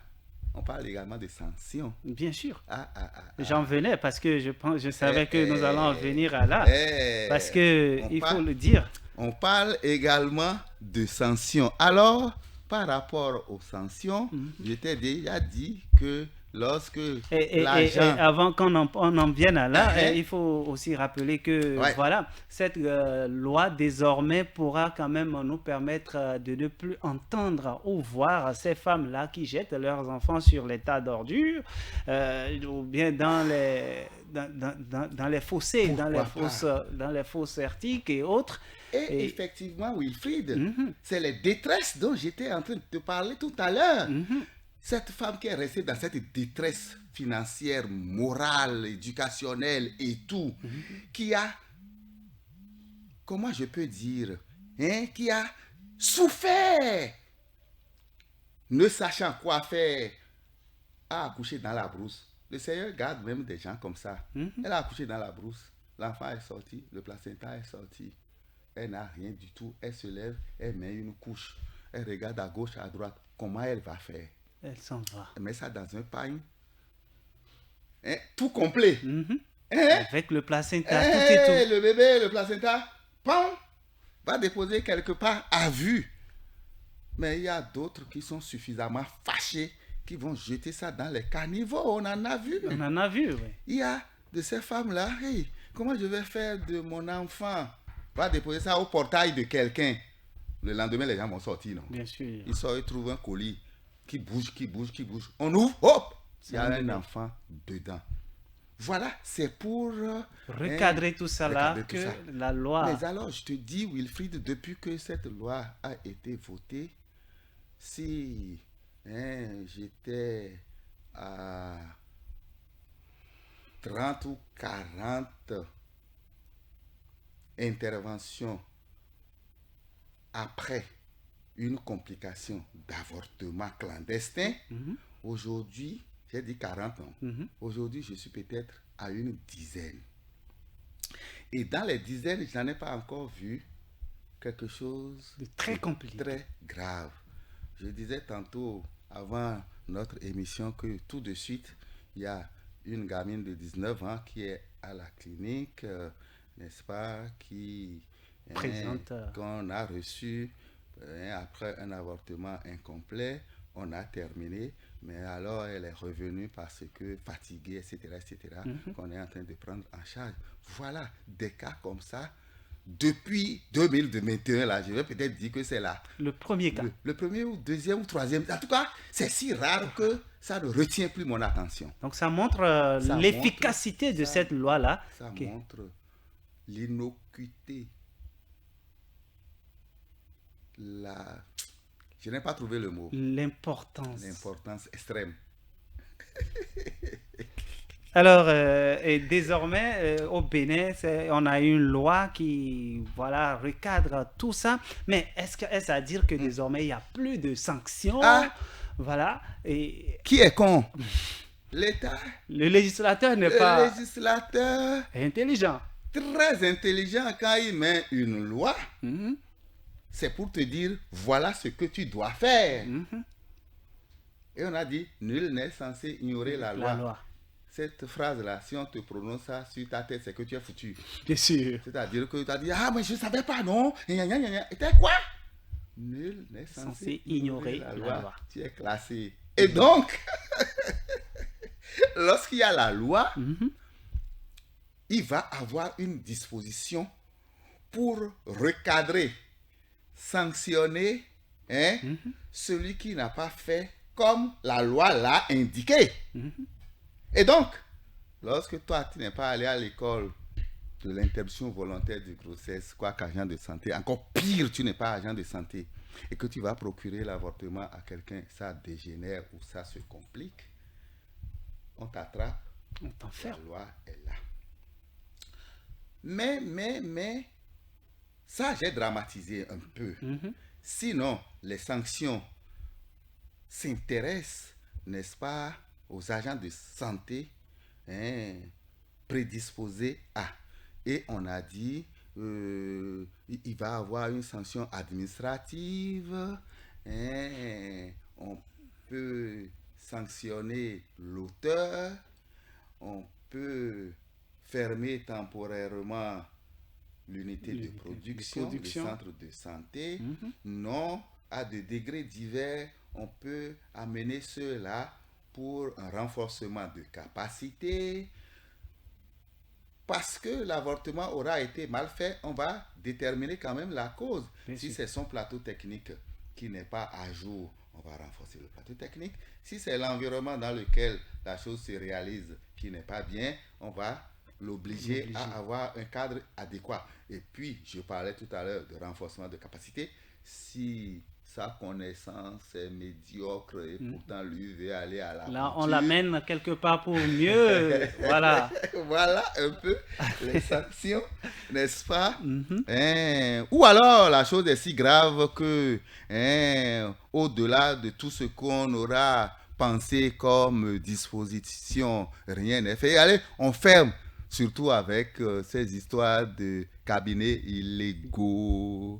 on parle également de sanctions. Bien sûr. Ah. J'en venais parce que je savais que nous allons en venir à là. Parce que il faut le dire. On parle également de sanctions. Alors, par rapport aux sanctions, je t'ai déjà dit que lorsque Et l'agent... avant qu'on en vienne à là, il faut aussi rappeler que voilà, cette loi désormais pourra quand même nous permettre de ne plus entendre ou voir ces femmes-là qui jettent leurs enfants sur les tas d'ordures ou bien dans les fossés, dans les fosses hertiques et autres. Et effectivement, Wilfried, c'est les détresses dont j'étais en train de te parler tout à l'heure. Cette femme qui est restée dans cette détresse financière, morale, éducationnelle et tout, qui a, comment je peux dire, qui a souffert, ne sachant quoi faire, a accouché dans la brousse. Le Seigneur garde même des gens comme ça. Elle a accouché dans la brousse, l'enfant est sorti, le placenta est sorti. Elle n'a rien du tout. Elle se lève, elle met une couche. Elle regarde à gauche, à droite. Comment elle va faire? Elle s'en va. Elle met ça dans un pagne. Tout complet. Avec le placenta, tout et tout. Le bébé, le placenta, pam, va déposer quelque part à vue. Mais il y a d'autres qui sont suffisamment fâchés, qui vont jeter ça dans les caniveaux. On en a vu. On en a vu, oui. Il y a de ces femmes-là. Hey, comment je vais faire de mon enfant? Va déposer ça au portail de quelqu'un. Le lendemain, les gens vont sortir, non? Bien sûr. Ils sortent, ils trouvent un colis qui bouge. On ouvre, hop! Il y a un enfant dedans. Voilà, c'est pour... recadrer tout ça là, que la loi... Mais alors, je te dis, Wilfried, depuis que cette loi a été votée, si j'étais à 30 ou 40... intervention après une complication d'avortement clandestin, aujourd'hui, j'ai dit 40 ans, aujourd'hui je suis peut-être à une dizaine. Et dans les dizaines, je n'en ai pas encore vu quelque chose de très compliqué, très grave. Je disais tantôt, avant notre émission, que tout de suite, il y a une gamine de 19 ans qui est à la clinique, n'est-ce pas, qu'on a reçu après un avortement incomplet, on a terminé, mais alors elle est revenue parce que fatiguée, etc., qu'on est en train de prendre en charge. Voilà, des cas comme ça, depuis 2021, là, je vais peut-être dire que c'est le premier cas. Le premier ou deuxième ou troisième. En tout cas, c'est si rare que ça ne retient plus mon attention. Donc ça montre l'efficacité de cette loi-là. Ça montre l'innocuité, je n'ai pas trouvé le mot. L'importance extrême. Alors, et désormais, au Bénin, on a une loi qui, voilà, recadre tout ça. Mais est-ce à dire que désormais, il n'y a plus de sanctions? Voilà. Et... Qui est con? L'État? Le législateur n'est pas... Le législateur est intelligent. Très intelligent quand il met une loi. C'est pour te dire, voilà ce que tu dois faire. Et on a dit, nul n'est censé ignorer la loi. Cette phrase-là, si on te prononce ça sur ta tête, c'est que tu es foutu. Bien sûr. C'est-à-dire que tu as dit, ah, mais je ne savais pas, non. Et t'es quoi? Nul n'est censé ignorer la loi. Tu es classé. Et donc, lorsqu'il y a la loi, il va avoir une disposition pour recadrer, sanctionner celui qui n'a pas fait comme la loi l'a indiqué. Et donc, lorsque toi, tu n'es pas allé à l'école de l'interruption volontaire de grossesse, quoi qu'agent de santé, encore pire, tu n'es pas agent de santé, et que tu vas procurer l'avortement à quelqu'un, ça dégénère ou ça se complique, on t'attrape, on t'enferme. La loi est là. Mais, ça j'ai dramatisé un peu. Sinon, les sanctions s'intéressent, n'est-ce pas, aux agents de santé, hein, prédisposés à. Et on a dit, il va y avoir une sanction administrative, hein, on peut sanctionner l'auteur, on peut fermer temporairement l'unité de production, le centre de santé. Non, à des degrés divers, on peut amener cela pour un renforcement de capacité. Parce que l'avortement aura été mal fait, on va déterminer quand même la cause. Si c'est son plateau technique qui n'est pas à jour, on va renforcer le plateau technique. Si c'est l'environnement dans lequel la chose se réalise qui n'est pas bien, on va l'obliger à avoir un cadre adéquat. Et puis, je parlais tout à l'heure de renforcement de capacité. Si sa connaissance est médiocre et pourtant lui veut aller à la là, on l'amène quelque part pour mieux. Voilà. Voilà un peu les sanctions, n'est-ce pas? Ou alors, la chose est si grave que, au-delà de tout ce qu'on aura pensé comme disposition, rien n'est fait. Allez, on ferme. Surtout avec ces histoires de cabinets illégaux,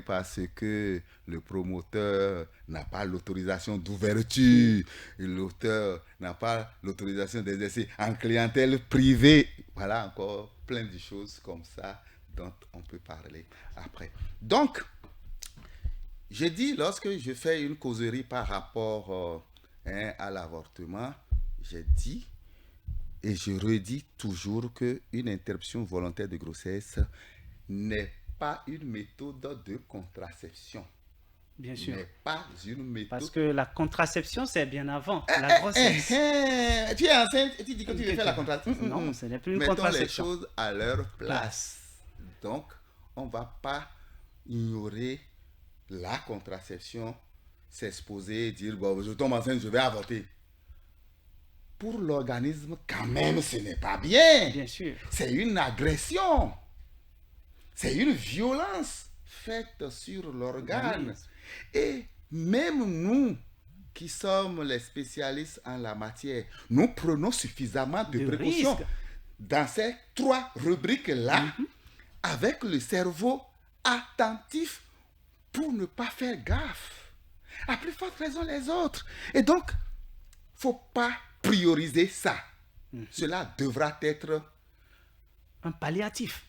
parce que le promoteur n'a pas l'autorisation d'ouverture, l'auteur n'a pas l'autorisation d'exercer en clientèle privée. Voilà encore plein de choses comme ça dont on peut parler après. Donc, je dis, lorsque je fais une causerie par rapport à l'avortement, j'ai dit, et je redis toujours qu'une interruption volontaire de grossesse n'est pas une méthode de contraception. Bien sûr. N'est pas une méthode. Parce que la contraception, c'est bien avant la grossesse. Tu es enceinte et tu dis que tu veux faire la contraception. Non, ce n'est plus une Mettons contraception. les choses à leur place. Donc, on ne va pas ignorer la contraception, s'exposer, dire, bon, je tombe enceinte, je vais avorter. Pour l'organisme, quand même, ce n'est pas bien. Bien sûr. C'est une agression. C'est une violence faite sur l'organe. Et même nous, qui sommes les spécialistes en la matière, nous prenons suffisamment de précautions dans ces 3 rubriques-là, avec le cerveau attentif pour ne pas faire gaffe. À plus forte raison les autres. Et donc, il ne faut pas prioriser ça. Cela devra être un palliatif.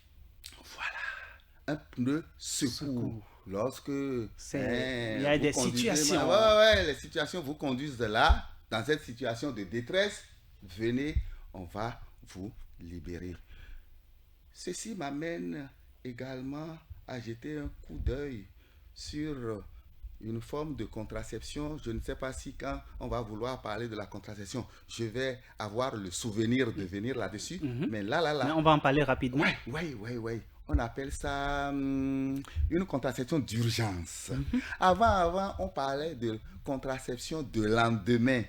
Voilà. Un pneu secours. Lorsque il y a des situations. Les situations vous conduisent là, dans cette situation de détresse, venez, on va vous libérer. Ceci m'amène également à jeter un coup d'œil sur une forme de contraception. Je ne sais pas si quand on va vouloir parler de la contraception, je vais avoir le souvenir de venir là-dessus. Mais là. Mais on va en parler rapidement. Oui. On appelle ça une contraception d'urgence. Avant, on parlait de contraception de lendemain.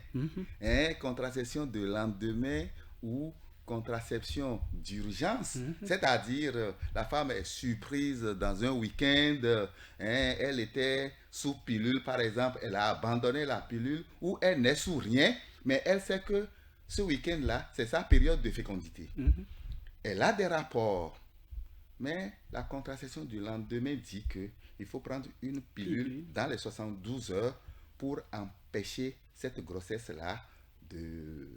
Contraception de lendemain ou contraception d'urgence, c'est-à-dire la femme est surprise dans un week-end, elle était sous pilule par exemple, elle a abandonné la pilule ou elle n'est sous rien, mais elle sait que ce week-end-là, c'est sa période de fécondité. Elle a des rapports, mais la contraception du lendemain dit qu'il faut prendre une pilule dans les 72 heures pour empêcher cette grossesse-là de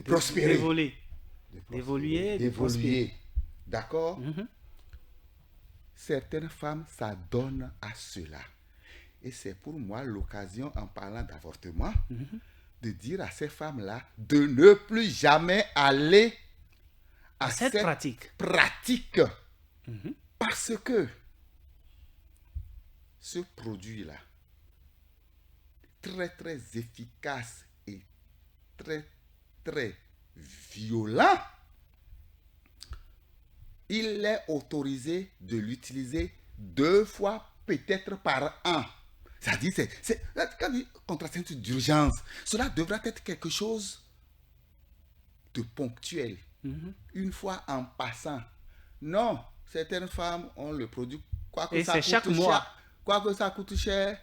prospérer. D'évoluer. D'accord? Certaines femmes s'adonnent à cela. Et c'est pour moi l'occasion, en parlant d'avortement, de dire à ces femmes-là de ne plus jamais aller à cette pratique. Parce que ce produit-là, très très efficace et très très violent, il est autorisé de l'utiliser 2 fois peut-être par an. C'est-à-dire, quand on dit contraception d'urgence, cela devra être quelque chose de ponctuel, une fois en passant. Non, certaines femmes ont le produit, quoi que et ça c'est coûte chaque mois. Quoique ça coûte cher,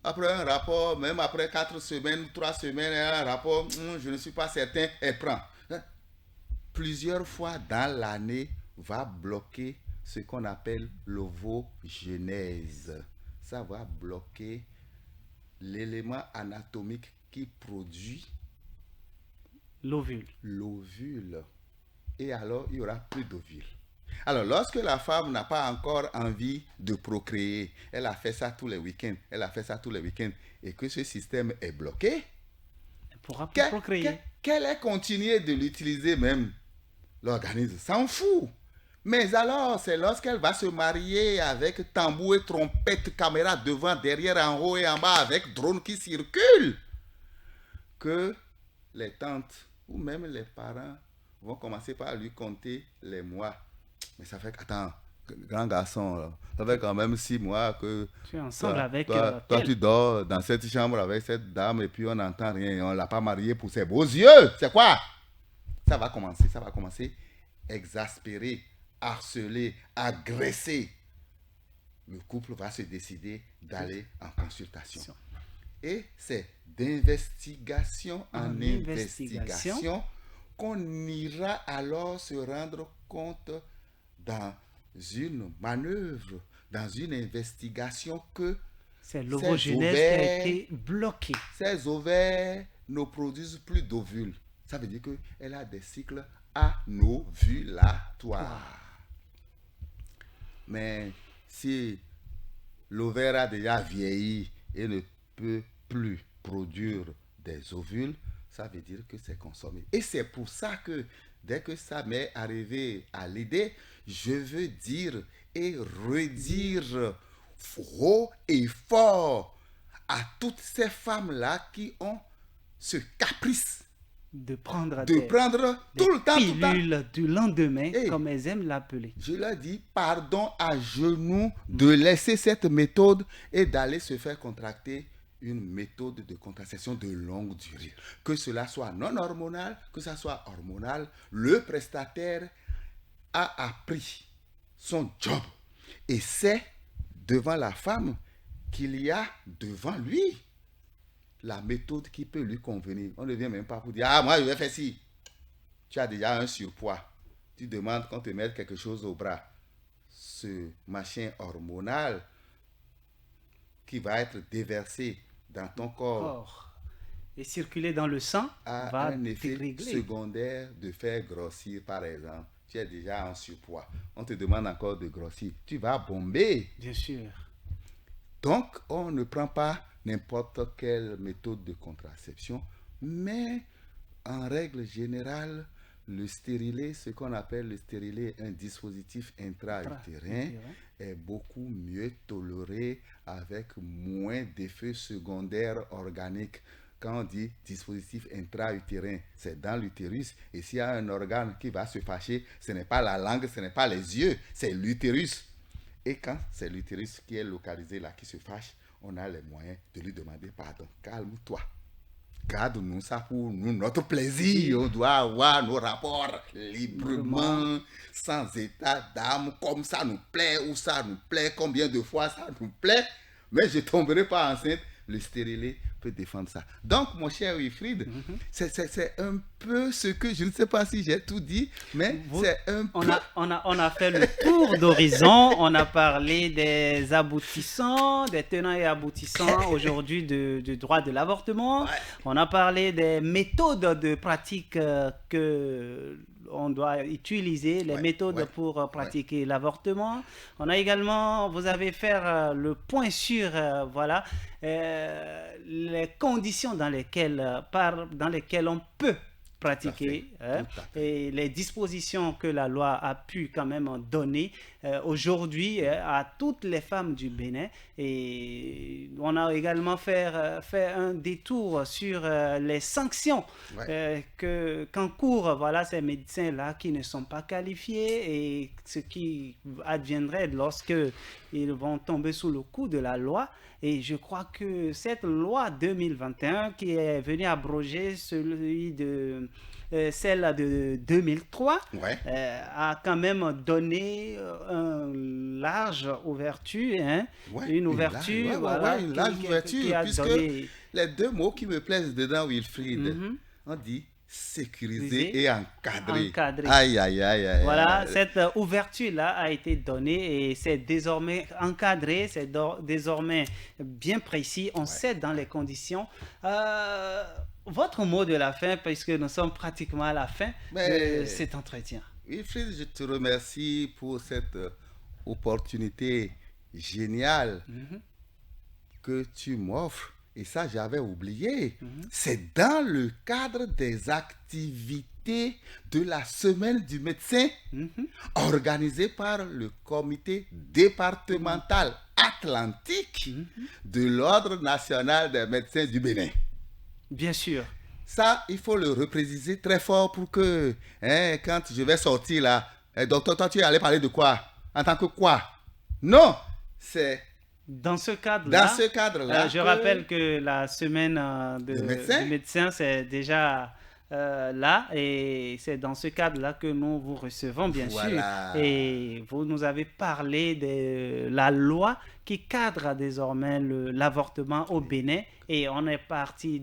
après un rapport, même après 4 semaines, 3 semaines, un rapport, je ne suis pas certain, elle prend. Plusieurs fois dans l'année, va bloquer ce qu'on appelle l'ovogenèse. Ça va bloquer l'élément anatomique qui produit l'ovule. Et alors, il n'y aura plus d'ovule. Alors, lorsque la femme n'a pas encore envie de procréer, elle a fait ça tous les week-ends, et que ce système est bloqué, elle pourra plus procréer. Qu'elle ait continué de l'utiliser même, l'organisme s'en fout. Mais alors, c'est lorsqu'elle va se marier avec tambour et trompette, caméra devant, derrière, en haut et en bas, avec drone qui circule, que les tantes ou même les parents vont commencer par lui compter les mois. Mais ça fait attends, grand garçon, ça fait quand même 6 mois que tu es ensemble avec toi tu dors dans cette chambre avec cette dame et puis on n'entend rien. On ne l'a pas marié pour ses beaux yeux. C'est quoi? Ça va commencer exaspérer, harceler, agresser. Le couple va se décider d'aller en consultation. Et c'est d'investigation en investigation qu'on ira alors se rendre compte dans une manœuvre, dans une investigation que c'est l'ovogenèse qui a été bloquée. Ces ovaires ne produisent plus d'ovules. Ça veut dire qu'elle a des cycles anovulatoires. Mais si l'ovaire a déjà vieilli et ne peut plus produire des ovules, ça veut dire que c'est consommé. Et c'est pour ça que dès que ça m'est arrivé à l'idée, je veux dire et redire haut et fort à toutes ces femmes-là qui ont ce caprice de prendre tout le temps pilules du lendemain, comme elles aiment l'appeler. Je leur dis pardon à genoux de laisser cette méthode et d'aller se faire contracter une méthode de contraception de longue durée. Que cela soit non hormonal, que ça soit hormonal, le prestataire a appris son job. Et c'est devant la femme qu'il y a devant lui la méthode qui peut lui convenir. On ne vient même pas pour dire, ah, moi je vais faire ci. Tu as déjà un surpoids. Tu demandes qu'on te mette quelque chose au bras. Ce machin hormonal qui va être déversé dans ton corps et circuler dans le sang a un effet secondaire de faire grossir, par exemple. Tu es déjà en surpoids. On te demande encore de grossir. Tu vas bomber. Bien sûr. Donc, on ne prend pas n'importe quelle méthode de contraception, mais en règle générale, le stérilet, ce qu'on appelle le stérilet, un dispositif intra-utérin, est beaucoup mieux toléré avec moins d'effets secondaires organiques. Quand on dit dispositif intra-utérin, c'est dans l'utérus. Et s'il y a un organe qui va se fâcher, ce n'est pas la langue, ce n'est pas les yeux, c'est l'utérus. Et quand c'est l'utérus qui est localisé là, qui se fâche, on a les moyens de lui demander pardon. Calme-toi. Garde-nous ça pour nous, notre plaisir. On doit avoir nos rapports librement, sans état d'âme, comme ça nous plaît ou ça nous plaît, combien de fois ça nous plaît. Mais je ne tomberai pas enceinte. Le stérilet peut défendre ça. Donc, mon cher Wilfried, c'est un peu ce que, je ne sais pas si j'ai tout dit, mais c'est un peu... On a fait le tour d'horizon, on a parlé des aboutissants, des tenants et aboutissants aujourd'hui du droit de l'avortement. Ouais. On a parlé des méthodes de pratique que on doit utiliser, les méthodes pour pratiquer l'avortement. On a également, vous avez fait le point sur, voilà, les conditions dans lesquelles on peut pratiquer et les dispositions que la loi a pu quand même donner aujourd'hui à toutes les femmes du Bénin. Et on a également fait un détour sur les sanctions qu'encourent ces médecins-là qui ne sont pas qualifiés et ce qui adviendrait lorsque ils vont tomber sous le coup de la loi. Et je crois que cette loi 2021 qui est venue abroger celui de celle de 2003, Ouais. a quand même donné une large ouverture, hein, Ouais, une ouverture, ouais, voilà, une large qui ouverture, a puisque donné... les deux mots qui me plaisent dedans, Wilfried, Mhm. on dit sécuriser Sécuriser, et encadrer. encadrer. Aïe, aïe, aïe, aïe. Voilà, aïe. cette ouverture-là a été donnée et c'est désormais encadré, désormais bien précis. On sait dans les conditions. Votre mot de la fin, puisque nous sommes pratiquement à la fin de cet entretien. Wilfried, je te remercie pour cette opportunité géniale que tu m'offres. Et ça, j'avais oublié. C'est dans le cadre des activités de la semaine du médecin organisée par le comité départemental atlantique de l'Ordre national des médecins du Bénin. Bien sûr. Ça, il faut le repréciser très fort pour que, quand je vais sortir là, docteur, toi, tu es allé parler de quoi? En tant que quoi? Non, c'est dans ce cadre-là. Dans ce cadre-là. Je rappelle que la semaine du médecin, c'est déjà là et c'est dans ce cadre-là que nous vous recevons, bien sûr. Et vous nous avez parlé de la loi qui cadre désormais l'avortement au Bénin et on est parti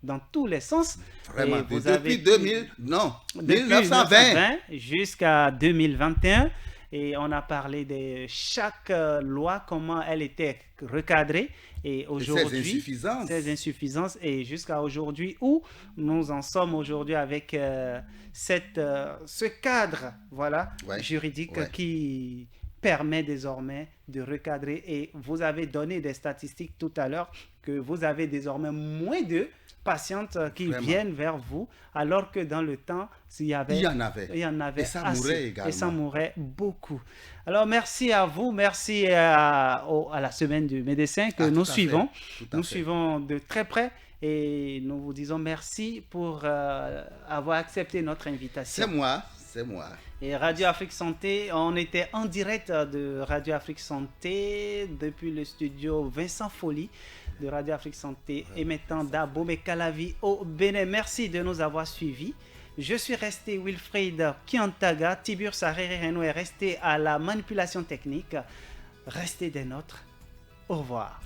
dans tous les sens. Vraiment, vous depuis 1920 jusqu'à 2021. Et on a parlé de chaque loi, comment elle était recadrée. Et aujourd'hui, ses insuffisances. Et jusqu'à aujourd'hui, où nous en sommes aujourd'hui avec ce cadre juridique qui permet désormais de recadrer. Et vous avez donné des statistiques tout à l'heure que vous avez désormais moins de patientes qui viennent vers vous, alors que dans le temps, il y en avait et ça assez, mourait également. Et ça mourait beaucoup. Alors, merci à vous, merci à la semaine du médecin que nous suivons. Nous suivons de très près et nous vous disons merci pour avoir accepté notre invitation. C'est moi. Et Radio Afrique Santé, on était en direct de Radio Afrique Santé depuis le studio Vincent Folly de Radio Afrique Santé, émettant d'Abomey Calavi au Bénin. Merci de nous avoir suivis. Je suis resté Wilfried Kiantaga, Tibur Sarere Renaud est resté à la manipulation technique. Restez des nôtres. Au revoir.